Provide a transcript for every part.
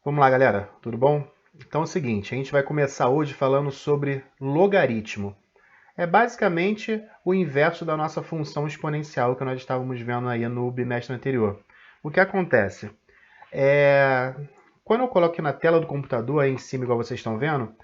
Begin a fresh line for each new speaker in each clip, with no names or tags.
Vamos lá, galera, tudo bom? Então é o seguinte, a gente vai começar hoje falando sobre logaritmo. É basicamente o inverso da nossa função exponencial que nós estávamos vendo aí no bimestre anterior. O que acontece? Quando eu coloco aqui na tela do computador, aí em cima, igual vocês estão vendo,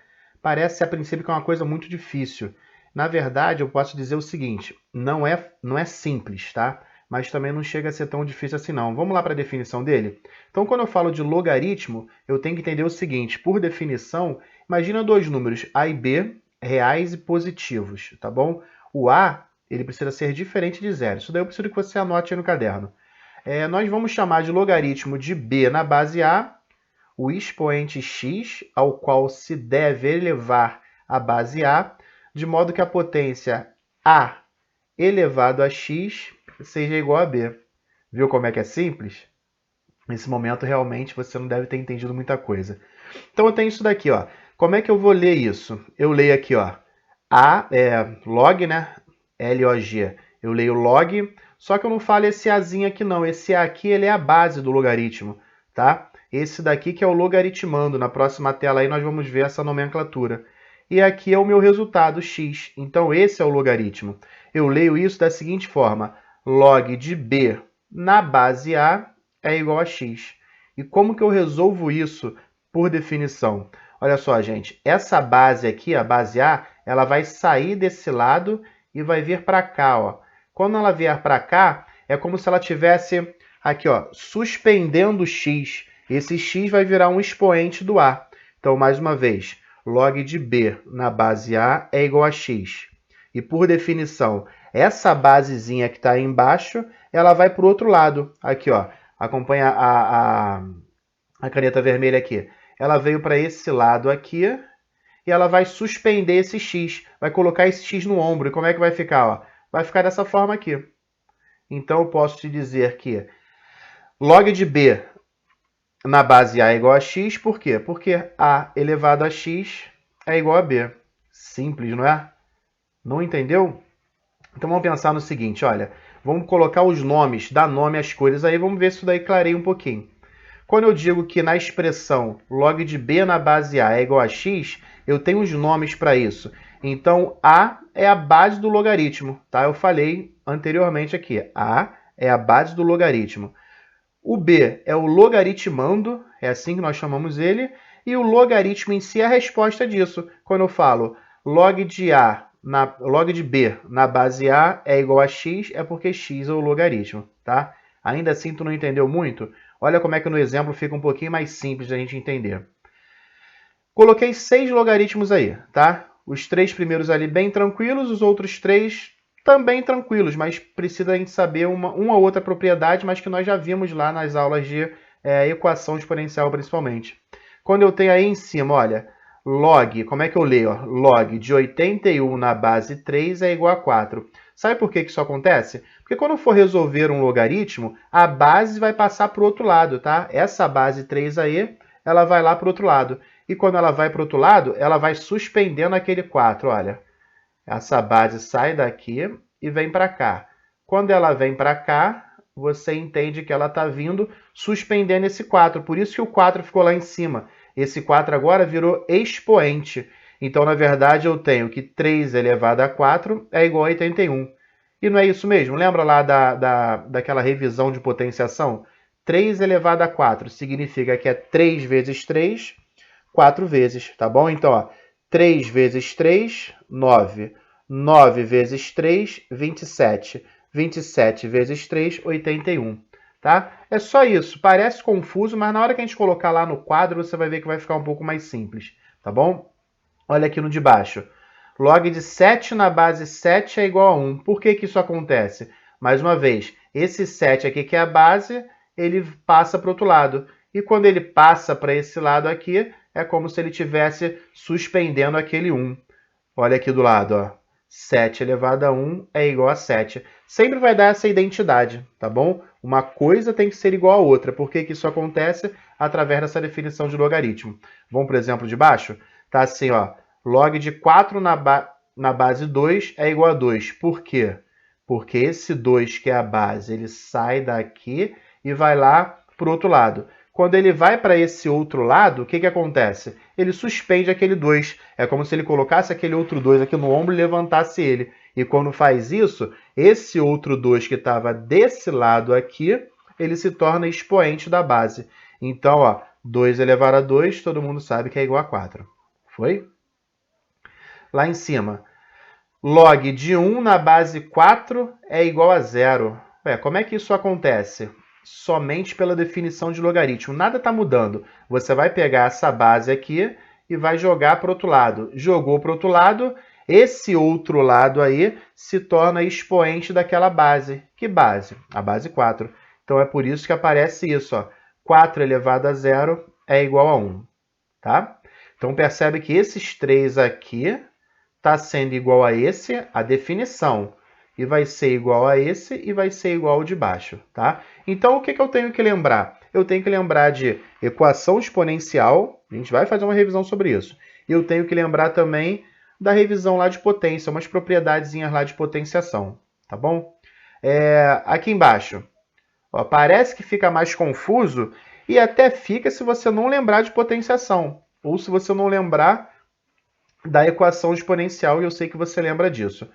parece a princípio que é uma coisa muito difícil. Na verdade, eu posso dizer o seguinte, não é simples, tá? Mas também não chega a ser tão difícil assim não. Vamos lá para a definição dele? Então, quando eu falo de logaritmo, eu tenho que entender o seguinte, por definição, imagina dois números, A e B, reais e positivos, tá bom? O A, ele precisa ser diferente de zero. Isso daí eu preciso que você anote aí no caderno. Nós vamos chamar de logaritmo de B na base A, o expoente x, ao qual se deve elevar a base A, de modo que a potência A elevado a x seja igual a B. Viu como é que é simples? Nesse momento, realmente, você não deve ter entendido muita coisa. Então, eu tenho isso daqui, ó. Como é que eu vou ler isso? Eu leio aqui, ó, log, né? Log. Eu leio log, só que eu não falo esse Azinho aqui, não. Esse A aqui, ele é a base do logaritmo, tá? Esse daqui que é o logaritmando. Na próxima tela aí nós vamos ver essa nomenclatura. E aqui é o meu resultado, x. Então, esse é o logaritmo. Eu leio isso da seguinte forma. Log de b na base A é igual a x. E como que eu resolvo isso por definição? Olha só, gente. Essa base aqui, a base A, ela vai sair desse lado e vai vir para cá, ó. Quando ela vier para cá, é como se ela tivesse aqui, ó, suspendendo o x. Esse x vai virar um expoente do A. Então, mais uma vez, log de b na base A é igual a x. E por definição, essa basezinha que está aí embaixo, ela vai para o outro lado. Aqui, ó, acompanha a caneta vermelha aqui. Ela veio para esse lado aqui e ela vai suspender esse x. Vai colocar esse x no ombro. E como é que vai ficar? Ó? Vai ficar dessa forma aqui. Então, eu posso te dizer que log de b na base A é igual a x. Por quê? Porque A elevado a x é igual a b. Simples, não é? Não entendeu? Então, vamos pensar no seguinte, olha. Vamos colocar os nomes, dar nome às coisas aí, vamos ver se isso daí clareia um pouquinho. Quando eu digo que na expressão log de b na base A é igual a x, eu tenho os nomes para isso. Então, A é a base do logaritmo, tá? Eu falei anteriormente aqui. A é a base do logaritmo. O B é o logaritmando, é assim que nós chamamos ele, e o logaritmo em si é a resposta disso. Quando eu falo log de B na base A é igual a x, é porque x é o logaritmo, tá? Ainda assim, tu não entendeu muito? Olha como é que no exemplo fica um pouquinho mais simples da gente entender. Coloquei 6 logaritmos aí, tá? Os 3 primeiros ali bem tranquilos, os outros 3 também tranquilos, mas precisa a gente saber uma ou outra propriedade, mas que nós já vimos lá nas aulas de equação exponencial principalmente. Quando eu tenho aí em cima, olha, log, como é que eu leio? Ó? Log de 81 na base 3 é igual a 4. Sabe por que isso acontece? Porque quando for resolver um logaritmo, a base vai passar para o outro lado, tá? Essa base 3 aí, ela vai lá para o outro lado. E quando ela vai para o outro lado, ela vai suspendendo aquele 4, olha. Essa base sai daqui e vem para cá. Quando ela vem para cá, você entende que ela está vindo suspendendo esse 4. Por isso que o 4 ficou lá em cima. Esse 4 agora virou expoente. Então, na verdade, eu tenho que 3 elevado a 4 é igual a 81. E não é isso mesmo? Lembra lá daquela revisão de potenciação? 3 elevado a 4 significa que é 3 vezes 3, 4 vezes, tá bom? Então, ó, 3 vezes 3, 9. 9 vezes 3, 27. 27 vezes 3, 81. Tá? É só isso. Parece confuso, mas na hora que a gente colocar lá no quadro, você vai ver que vai ficar um pouco mais simples. Tá bom? Olha aqui no de baixo. Log de 7 na base 7 é igual a 1. Por que isso acontece? Mais uma vez, esse 7 aqui que é a base, ele passa para o outro lado. E quando ele passa para esse lado aqui, é como se ele estivesse suspendendo aquele 1. Olha aqui do lado, ó. 7 elevado a 1 é igual a 7. Sempre vai dar essa identidade, tá bom? Uma coisa tem que ser igual a outra. Por que isso acontece? Através dessa definição de logaritmo. Vamos para o exemplo de baixo? Tá assim, ó. Log de 4 na base 2 é igual a 2. Por quê? Porque esse 2, que é a base, ele sai daqui e vai lá para o outro lado. Quando ele vai para esse outro lado, o que acontece? Ele suspende aquele 2. É como se ele colocasse aquele outro 2 aqui no ombro e levantasse ele. E quando faz isso, esse outro 2 que estava desse lado aqui, ele se torna expoente da base. Então, ó, 2 elevado a 2, todo mundo sabe que é igual a 4. Foi? Lá em cima, log de 1 na base 4 é igual a 0. Ué, como é que isso acontece? Somente pela definição de logaritmo. Nada está mudando. Você vai pegar essa base aqui e vai jogar para o outro lado. Jogou para o outro lado, esse outro lado aí se torna expoente daquela base. Que base? A base 4. Então é por isso que aparece isso, ó. 4 elevado a 0 é igual a 1. Tá? Então percebe que esses 3 aqui está sendo igual a esse, a definição. E vai ser igual a esse e vai ser igual ao de baixo, tá? Então, o que eu tenho que lembrar? Eu tenho que lembrar de equação exponencial, a gente vai fazer uma revisão sobre isso. E eu tenho que lembrar também da revisão lá de potência, umas propriedadezinhas lá de potenciação, tá bom? Aqui embaixo, ó, parece que fica mais confuso e até fica se você não lembrar de potenciação, ou se você não lembrar da equação exponencial, e eu sei que você lembra disso.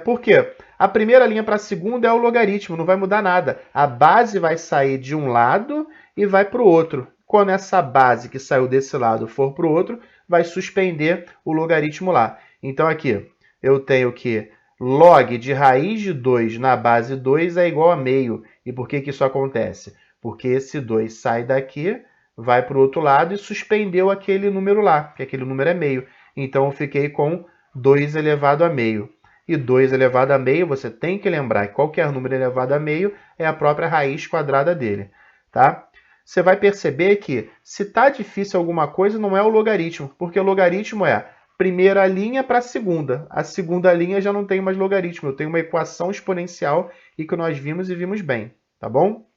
Por quê? A primeira linha para a segunda é o logaritmo, não vai mudar nada. A base vai sair de um lado e vai para o outro. Quando essa base que saiu desse lado for para o outro, vai suspender o logaritmo lá. Então aqui, eu tenho que log de raiz de 2 na base 2 é igual a meio. E por que isso acontece? Porque esse 2 sai daqui, vai para o outro lado e suspendeu aquele número lá, que aquele número é meio. Então eu fiquei com 2 elevado a meio. E 2 elevado a meio, você tem que lembrar que qualquer número elevado a meio é a própria raiz quadrada dele. Tá? Você vai perceber que se está difícil alguma coisa, não é o logaritmo, porque o logaritmo é primeira linha para a segunda. A segunda linha já não tem mais logaritmo, eu tenho uma equação exponencial e que nós vimos e vimos bem. Tá bom?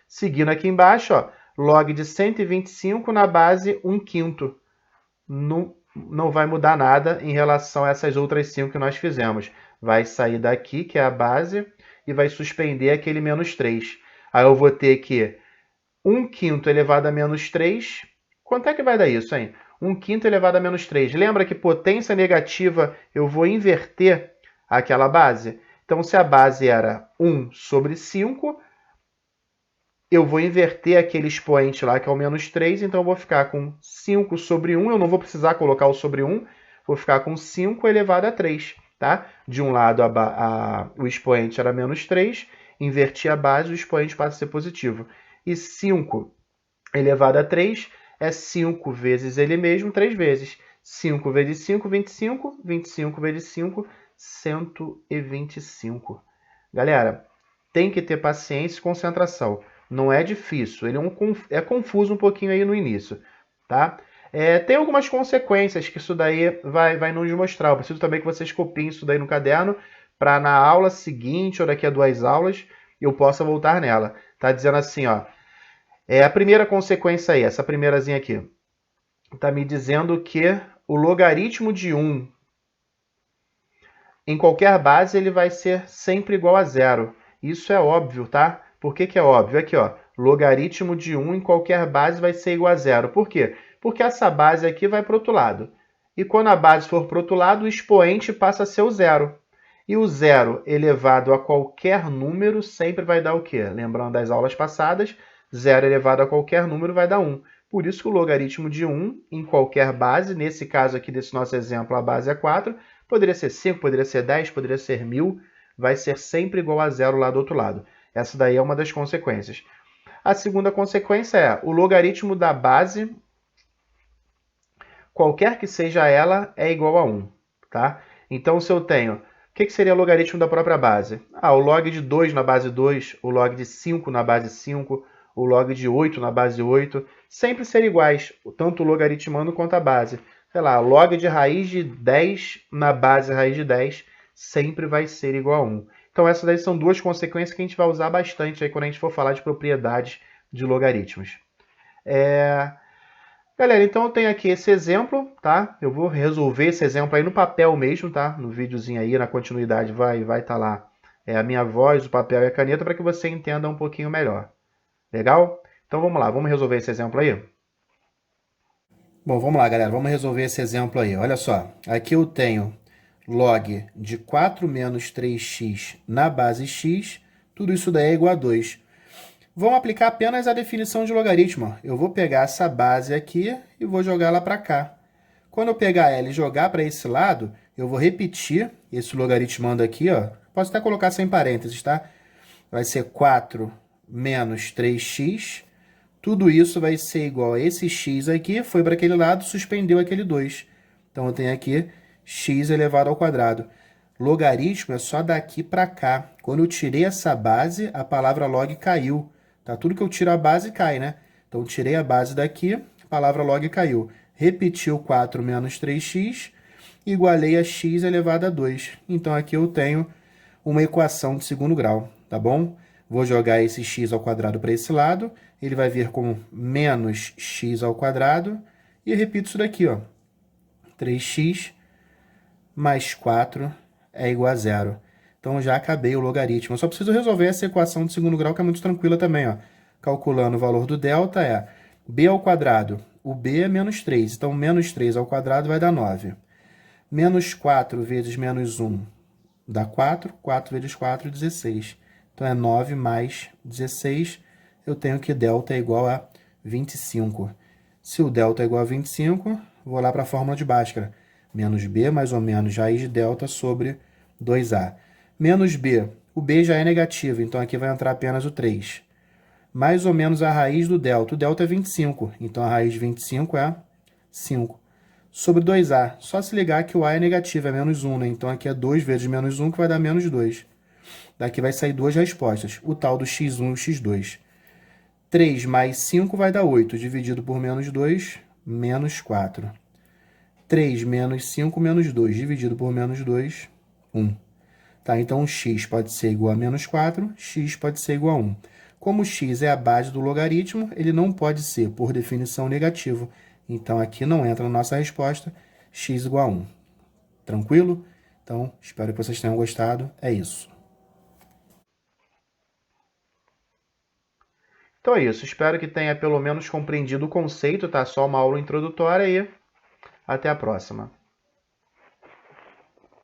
Seguindo aqui embaixo, ó, log de 125 na base 1/5. Não vai mudar nada em relação a essas outras 5 que nós fizemos. Vai sair daqui, que é a base, e vai suspender aquele menos 3. Aí eu vou ter que 1/5 elevado a menos 3. Quanto é que vai dar isso, hein? 1/5 elevado a menos 3. Lembra que potência negativa eu vou inverter aquela base? Então, se a base era 1 sobre 5, eu vou inverter aquele expoente lá, que é o menos 3, então eu vou ficar com 5 sobre 1, eu não vou precisar colocar o sobre 1, vou ficar com 5 elevado a 3, tá? De um lado o expoente era menos 3, inverti a base, o expoente passa a ser positivo. E 5 elevado a 3 é 5 vezes ele mesmo, 3 vezes. 5 vezes 5, 25, 25 vezes 5, 125. Galera, tem que ter paciência e concentração. Não é difícil, ele é confuso um pouquinho aí no início, tá? Tem algumas consequências que isso daí vai nos mostrar. Eu preciso também que vocês copiem isso daí no caderno para na aula seguinte ou daqui a 2 aulas eu possa voltar nela. Tá dizendo assim, ó, a primeira consequência aí, essa primeirazinha aqui, tá me dizendo que o logaritmo de 1 em qualquer base ele vai ser sempre igual a 0. Isso é óbvio, tá? Por que é óbvio? Aqui, ó, logaritmo de 1 em qualquer base vai ser igual a 0. Por quê? Porque essa base aqui vai para o outro lado. E quando a base for para o outro lado, o expoente passa a ser o 0. E o 0 elevado a qualquer número sempre vai dar o quê? Lembrando das aulas passadas, 0 elevado a qualquer número vai dar 1. Por isso que o logaritmo de 1 em qualquer base, nesse caso aqui desse nosso exemplo, a base é 4, poderia ser 5, poderia ser 10, poderia ser 1000, vai ser sempre igual a 0 lá do outro lado. Essa daí é uma das consequências. A segunda consequência é o logaritmo da base, qualquer que seja ela, é igual a 1. Tá? Então, se eu tenho... O que seria o logaritmo da própria base? O log de 2 na base 2, o log de 5 na base 5, o log de 8 na base 8, sempre serão iguais, tanto o logaritmando quanto a base. Sei lá, log de raiz de 10 na base raiz de 10 sempre vai ser igual a 1. Então, essas daí são duas consequências que a gente vai usar bastante aí quando a gente for falar de propriedades de logaritmos. Galera, então eu tenho aqui esse exemplo, tá? Eu vou resolver esse exemplo aí no papel mesmo, tá? No videozinho aí, na continuidade, vai estar lá a minha voz, o papel e a caneta para que você entenda um pouquinho melhor. Legal? Então vamos lá, vamos resolver esse exemplo aí? Bom, vamos lá, galera, vamos resolver esse exemplo aí. Olha só, aqui eu tenho log de 4 menos 3x na base x, tudo isso daí é igual a 2. Vamos aplicar apenas a definição de logaritmo. Eu vou pegar essa base aqui e vou jogar ela para cá. Quando eu pegar ela e jogar para esse lado, eu vou repetir esse logaritmando aqui, ó. Posso até colocar sem parênteses, tá? Vai ser 4 menos 3x. Tudo isso vai ser igual a esse x aqui, foi para aquele lado, suspendeu aquele 2. Então, eu tenho aqui x elevado ao quadrado. Logaritmo é só daqui para cá. Quando eu tirei essa base, a palavra log caiu. Tá? Tudo que eu tiro a base cai, né? Então, tirei a base daqui, a palavra log caiu. Repeti o 4 menos 3x, igualei a x elevado a 2. Então, aqui eu tenho uma equação de segundo grau, tá bom? Vou jogar esse x ao quadrado para esse lado, ele vai vir como menos x ao quadrado, e eu repito isso daqui, ó. 3x mais 4 é igual a zero. Então, já acabei o logaritmo. Eu só preciso resolver essa equação de segundo grau, que é muito tranquila também, ó. Calculando o valor do delta é b ao quadrado. O b é menos 3, então menos 3 ao quadrado vai dar 9. Menos 4 vezes menos 1 dá 4. 4 vezes 4, 16. Então, é 9 mais 16. Eu tenho que delta é igual a 25. Se o delta é igual a 25, vou lá para a fórmula de Bhaskara. Menos b mais ou menos raiz de delta sobre 2a. Menos b, o b já é negativo, então aqui vai entrar apenas o 3. Mais ou menos a raiz do delta. O delta é 25, então a raiz de 25 é 5. Sobre 2a, só se ligar que o a é negativo, é menos 1, né? Então aqui é 2 vezes menos 1, que vai dar menos 2. Daqui vai sair duas respostas, o tal do x1 e o x2. 3 mais 5 vai dar 8, dividido por menos 2, menos 4. 3 menos 5 menos 2, dividido por menos 2, 1. Tá, então, x pode ser igual a menos 4, x pode ser igual a 1. Como x é a base do logaritmo, ele não pode ser, por definição, negativo. Então, aqui não entra na nossa resposta, x igual a 1. Tranquilo? Então, espero que vocês tenham gostado. É isso. Então é isso. Espero que tenha pelo menos compreendido o conceito, tá? Só uma aula introdutória e até a próxima.